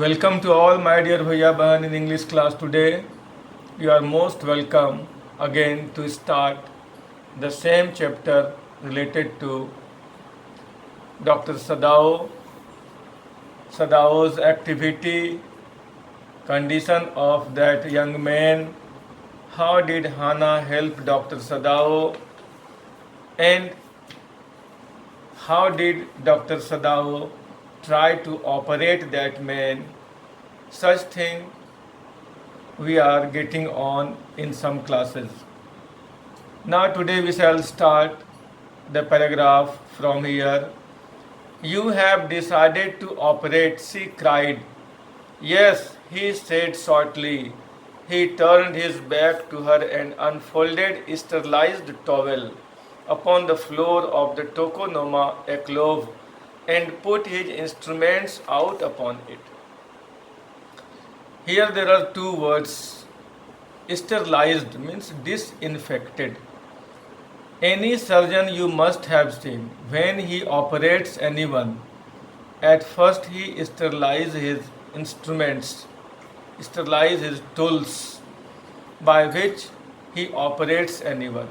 Welcome to all my dear Bhaiya Bahan in English class today. You are most welcome again to start the same chapter related to Dr. Sadao's activity, condition of that young man, how did Hana help Dr. Sadao, and how did Dr. Sadao try to operate that man. Such thing we are getting on in some classes. Now today we shall start the paragraph from here. You have decided to operate, she cried. Yes, he said shortly. He turned his back to her and unfolded sterilized towel upon the floor of the tokonoma alcove and put his instruments out upon it. Here there are two words. Sterilized means disinfected. Any surgeon you must have seen when he operates anyone. At first he sterilizes his instruments, sterilizes his tools by which he operates anyone.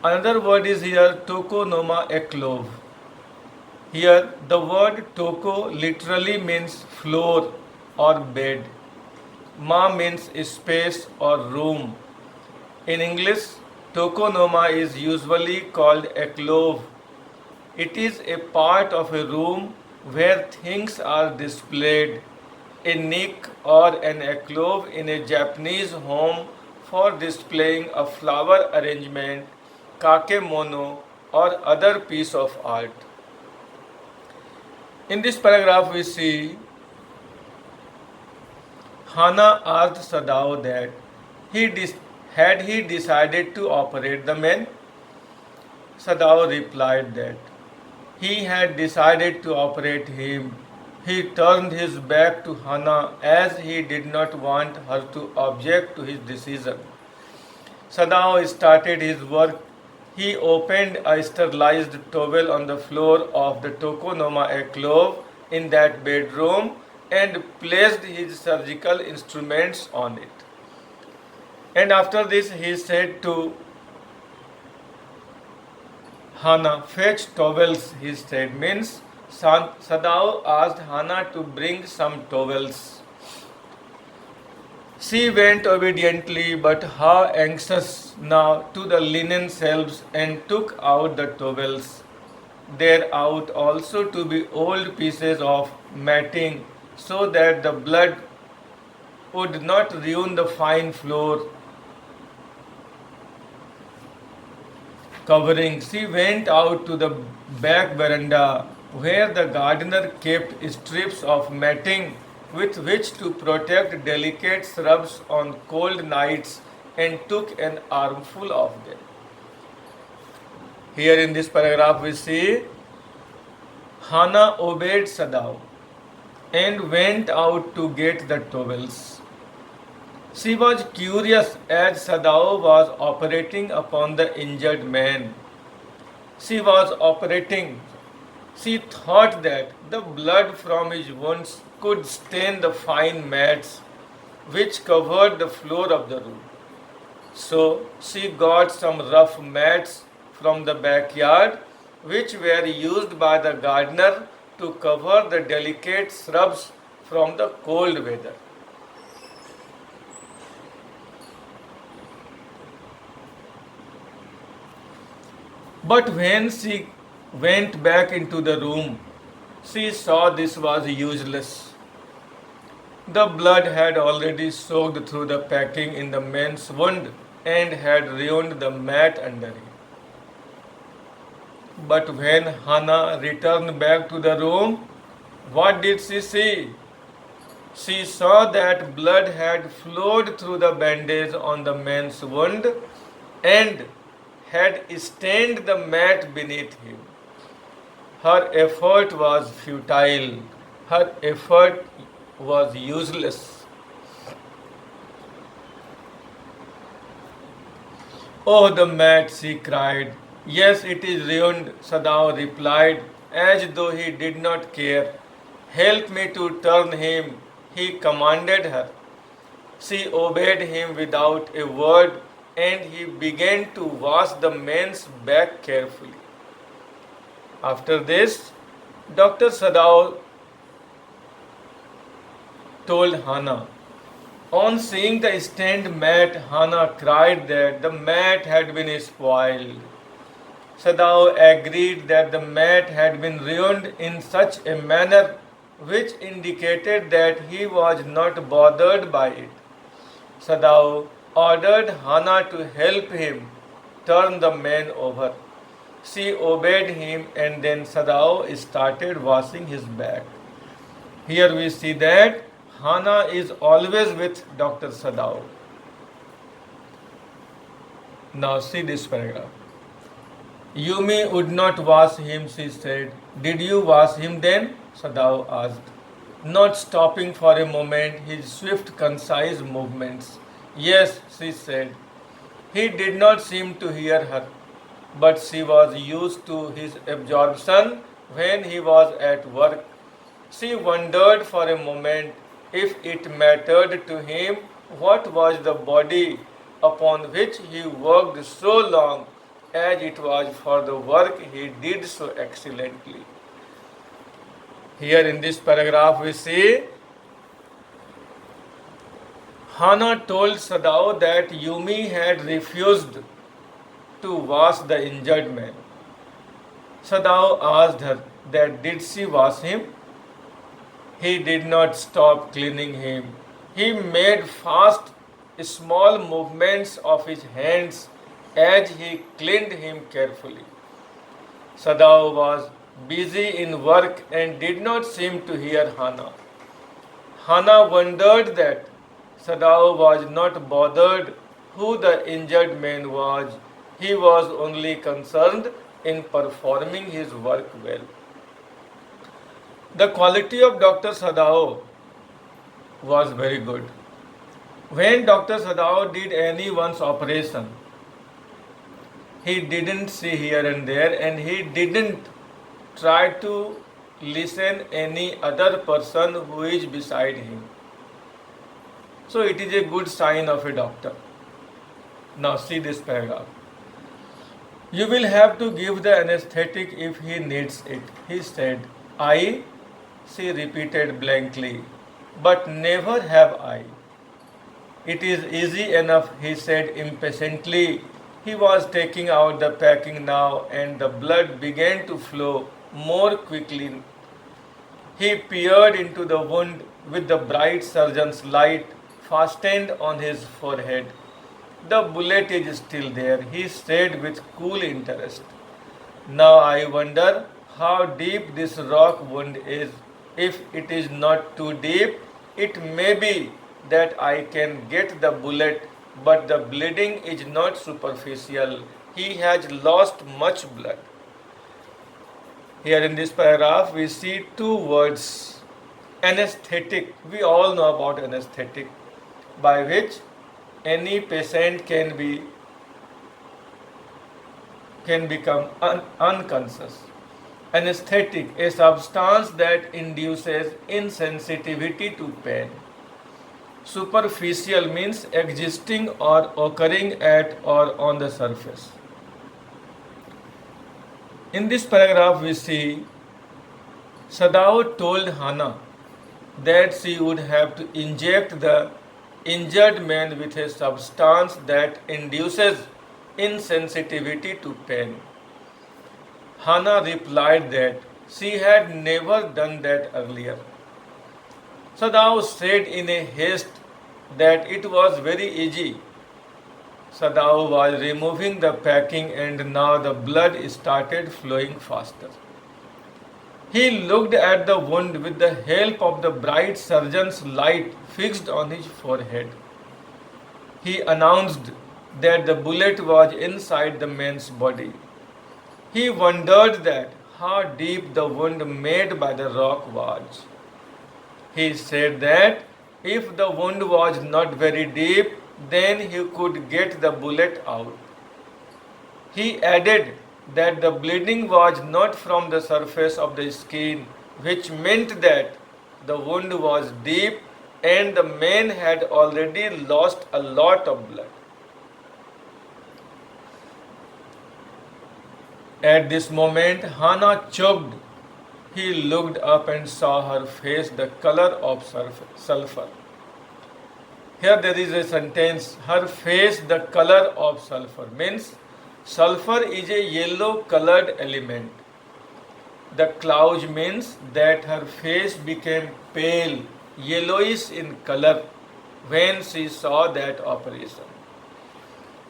Another word is here tokonoma alcove. Here the word toko literally means floor or bed. Ma means space or room. In English, tokonoma is usually called alcove. It is a part of a room where things are displayed. A niche or an alcove in a Japanese home for displaying a flower arrangement, kakemono, or other piece of art. In this paragraph, we see Hana asked Sadao that had he decided to operate the man. Sadao replied that he had decided to operate him. He turned his back to Hana as he did not want her to object to his decision. Sadao started his work. He opened a sterilized towel on the floor of the tokonoma alcove in that bedroom and placed his surgical instruments on it. And after this he said to Hana, fetch towels, he said. Means Sadao asked Hana to bring some towels. She went obediently, but how anxious now, to the linen shelves and took out the towels. There out also to be old pieces of matting, so that the blood would not ruin the fine floor covering. She went out to the back veranda where the gardener kept strips of matting with which to protect delicate shrubs on cold nights and took an armful of them. Here in this paragraph we see Hana obeyed Sadao and went out to get the towels. She was curious as Sadao was operating upon the injured man. She was operating. She thought that the blood from his wounds could stain the fine mats which covered the floor of the room. So she got some rough mats from the backyard which were used by the gardener to cover the delicate shrubs from the cold weather. But when she went back into the room, she saw this was useless. The blood had already soaked through the packing in the man's wound and had ruined the mat under it. But when Hana returned back to the room, what did she see? She saw that blood had flowed through the bandage on the man's wound and had stained the mat beneath him. Her effort was futile. Her effort was useless. Oh, the mat, she cried. Yes, it is ruined, Sadao replied, as though he did not care. Help me to turn him, he commanded her. She obeyed him without a word, and he began to wash the man's back carefully. After this, Dr. Sadao told Hannah. On seeing the stained mat, Hannah cried that the mat had been spoiled. Sadao agreed that the mat had been ruined in such a manner which indicated that he was not bothered by it. Sadao ordered Hannah to help him turn the man over. She obeyed him, and then Sadao started washing his back. Here we see that Hannah is always with Dr. Sadao. Now see this paragraph. Yumi would not wash him, she said. Did you wash him then? Sadao asked, not stopping for a moment his swift, concise movements. Yes, she said. He did not seem to hear her, but she was used to his absorption when he was at work. She wondered for a moment if it mattered to him what was the body upon which he worked so long, as it was for the work he did so excellently. Here in this paragraph we see Hannah told Sadao that Yumi had refused to wash the injured man. Sadao asked her that did she wash him? He did not stop cleaning him. He made fast, small movements of his hands as he cleaned him carefully. Sadao was busy in work and did not seem to hear Hannah. Hannah wondered that Sadao was not bothered who the injured man was. He was only concerned in performing his work well. The quality of Dr. Sadao was very good. When Dr. Sadao did anyone's operation, he didn't see here and there, and he didn't try to listen any other person who is beside him. So it is a good sign of a doctor. Now see this paragraph. You will have to give the anesthetic if he needs it, he said. I, she repeated blankly, but never have I. It is easy enough, he said impatiently. He was taking out the packing now, and the blood began to flow more quickly. He peered into the wound with the bright surgeon's light fastened on his forehead. The bullet is still there, he said with cool interest. Now I wonder how deep this rock wound is. If it is not too deep, it may be that I can get the bullet, but the bleeding is not superficial. He has lost much blood. Here in this paragraph we see two words. Anesthetic. We all know about anesthetic, by which any patient can become unconscious. Anesthetic, a substance that induces insensitivity to pain. Superficial means existing or occurring at or on the surface. In this paragraph we see Sadao told Hannah that she would have to inject the injured man with a substance that induces insensitivity to pain. Hannah replied that she had never done that earlier. Sadao said in a haste that it was very easy. Sadao was removing the packing, and now the blood started flowing faster. He looked at the wound with the help of the bright surgeon's light fixed on his forehead. He announced that the bullet was inside the man's body. He wondered that how deep the wound made by the rock was. He said that if the wound was not very deep, then he could get the bullet out. He added that the bleeding was not from the surface of the skin, which meant that The wound was deep and the man had already lost a lot of blood. At this moment, Hannah choked. He looked up and saw her face the color of sulfur. Here there is a sentence, her face the color of sulfur, means sulfur is a yellow colored element. The clause means that her face became pale, yellowish in color when she saw that operation.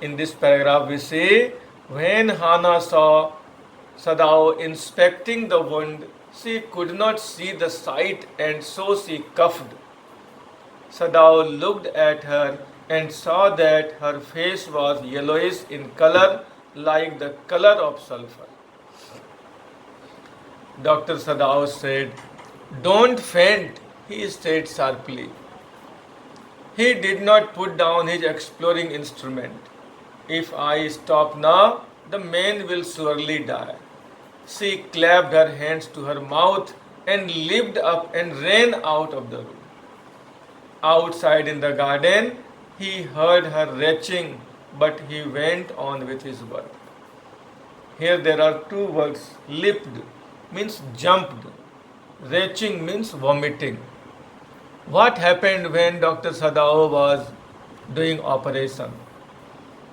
In this paragraph we say, when Hannah saw Sadao inspecting the wound, she could not see the sight and so she coughed. Sadao looked at her and saw that her face was yellowish in color like the color of sulfur. Dr. Sadao said, "Don't faint," he said sharply. He did not put down his exploring instrument. "If I stop now, the man will surely die." She clapped her hands to her mouth and leaped up and ran out of the room. Outside in the garden, he heard her retching, but he went on with his work. Here there are two words. Leaped means jumped. Retching means vomiting. What happened when Dr. Sadao was doing operation?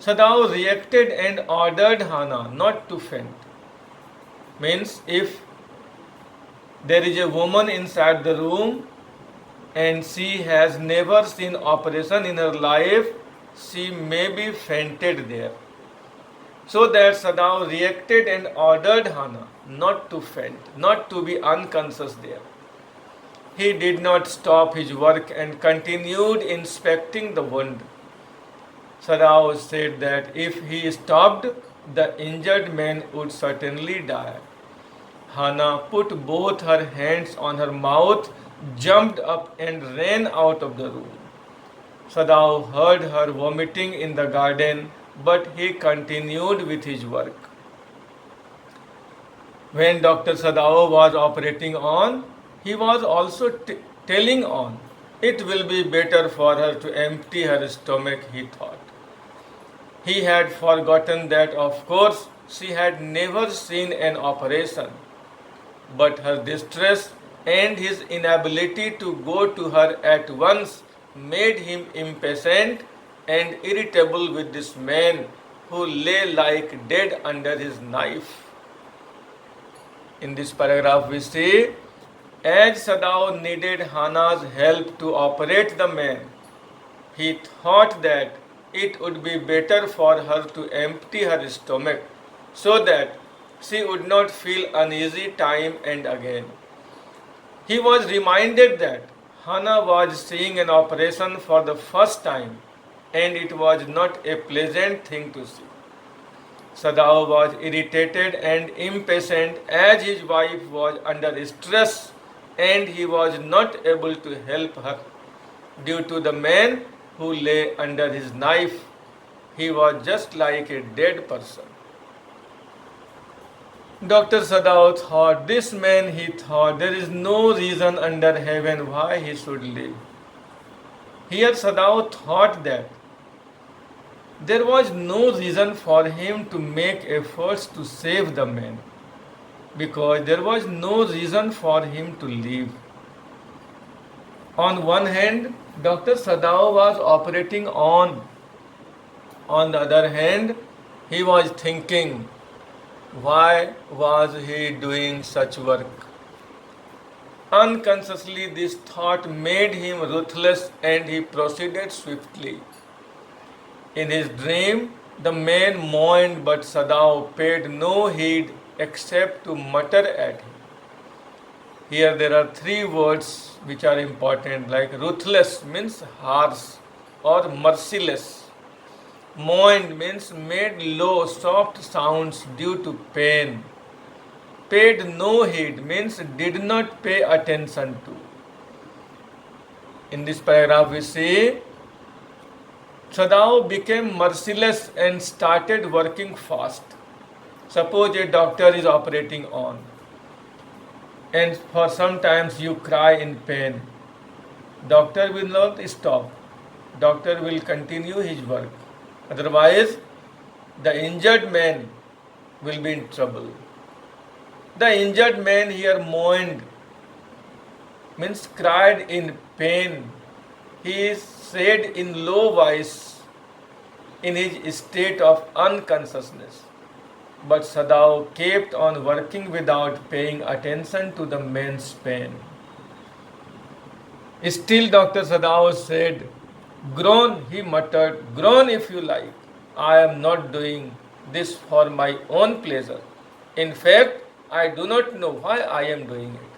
Sadao reacted and ordered Hannah not to faint. Means if there is a woman inside the room and she has never seen operation in her life, she may be fainted there. So that Sadao reacted and ordered Hannah not to faint, not to be unconscious there. He did not stop his work and continued inspecting the wound. Sadao said that if he stopped, the injured man would certainly die. Hannah put both her hands on her mouth, jumped up and ran out of the room. Sadao heard her vomiting in the garden, but he continued with his work. When Dr. Sadao was operating on, he was also telling on. It will be better for her to empty her stomach, he thought. He had forgotten that, of course, she had never seen an operation. But her distress and his inability to go to her at once made him impatient and irritable with this man who lay like dead under his knife. In this paragraph we see, as Sadao needed Hannah's help to operate the man, he thought that it would be better for her to empty her stomach so that she would not feel uneasy time and again. He was reminded that Hannah was seeing an operation for the first time and it was not a pleasant thing to see. Sadao was irritated and impatient as his wife was under stress and he was not able to help her due to the man who lay under his knife. He was just like a dead person. Dr. Sadao thought, this man, he thought, there is no reason under heaven why he should live. Here Sadao thought that there was no reason for him to make efforts to save the man, because there was no reason for him to live. On one hand, Dr. Sadao was operating on. On the other hand, he was thinking, why was he doing such work? Unconsciously, this thought made him ruthless and he proceeded swiftly. In his dream, the man moaned, but Sadao paid no heed except to mutter at him. Here there are three words which are important, like ruthless means harsh or merciless. Moaned means made low, soft sounds due to pain. Paid no heed means did not pay attention to. In this paragraph we see Sadao became merciless and started working fast. Suppose a doctor is operating on. and for sometimes you cry in pain. Doctor will not stop. Doctor will continue his work. Otherwise, the injured man will be in trouble. The injured man here moaned, means cried in pain. He said in low voice in his state of unconsciousness. But Sadao kept on working without paying attention to the man's pain. Still, Dr. Sadao said, "Groan," he muttered, "groan if you like. I am not doing this for my own pleasure. In fact, I do not know why I am doing it."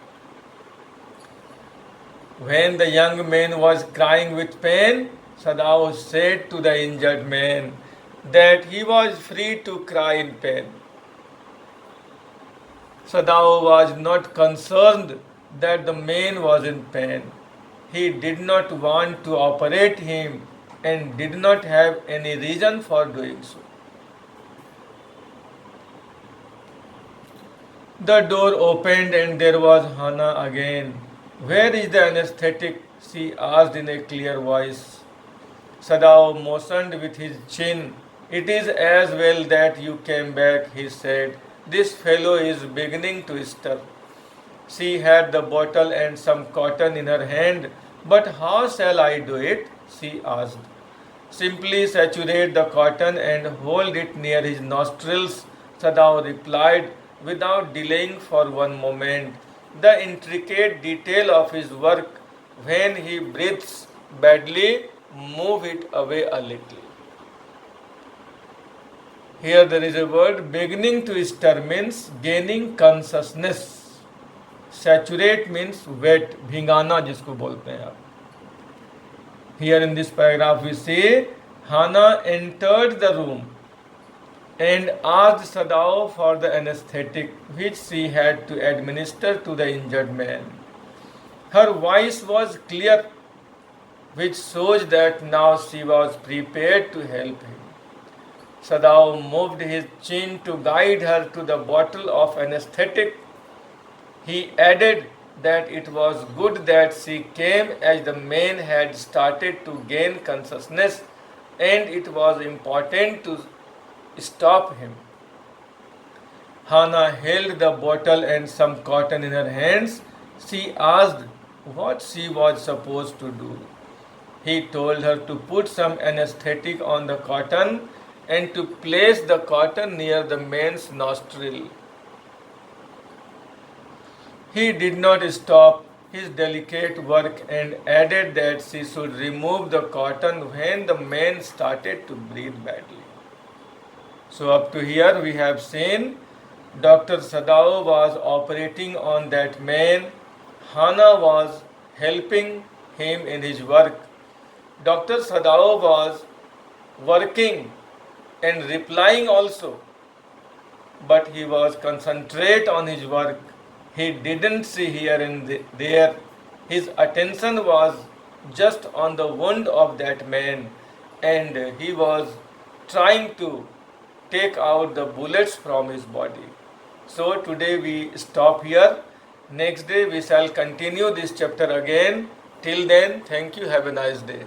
When the young man was crying with pain, Sadao said to the injured man that he was free to cry in pain. Sadao was not concerned that the man was in pain. He did not want to operate him and did not have any reason for doing so. The door opened and there was Hannah again. "Where is the anesthetic?" she asked in a clear voice. Sadao motioned with his chin. "It is as well that you came back," he said. "This fellow is beginning to stir." She had the bottle and some cotton in her hand. "But how shall I do it?" she asked. "Simply saturate the cotton and hold it near his nostrils," Sadao replied without delaying for one moment. The intricate detail of his work, when he breathes badly, move it away a little. Here there is a word, beginning to stir means gaining consciousness. Saturate means wet, भिंगाना जिसको बोलते हैं आप. Here in this paragraph we see Hannah entered the room and asked Sadao for the anesthetic which she had to administer to the injured man. Her voice was clear, which shows that now she was prepared to help him. Sadao moved his chin to guide her to the bottle of anesthetic. He added that it was good that she came as the man had started to gain consciousness and it was important to stop him. Hannah held the bottle and some cotton in her hands. She asked what she was supposed to do. He told her to put some anesthetic on the cotton and to place the cotton near the man's nostril. He did not stop his delicate work and added that she should remove the cotton when the man started to breathe badly. So up to here we have seen Dr. Sadao was operating on that man. Hannah was helping him in his work. Dr. Sadao was working and replying also, but he was concentrate on his work. He didn't see here and there. His attention was just on the wound of that man and he was trying to take out the bullets from his body. So today we stop here. Next day we shall continue this chapter again. Till then, thank you. Have a nice day.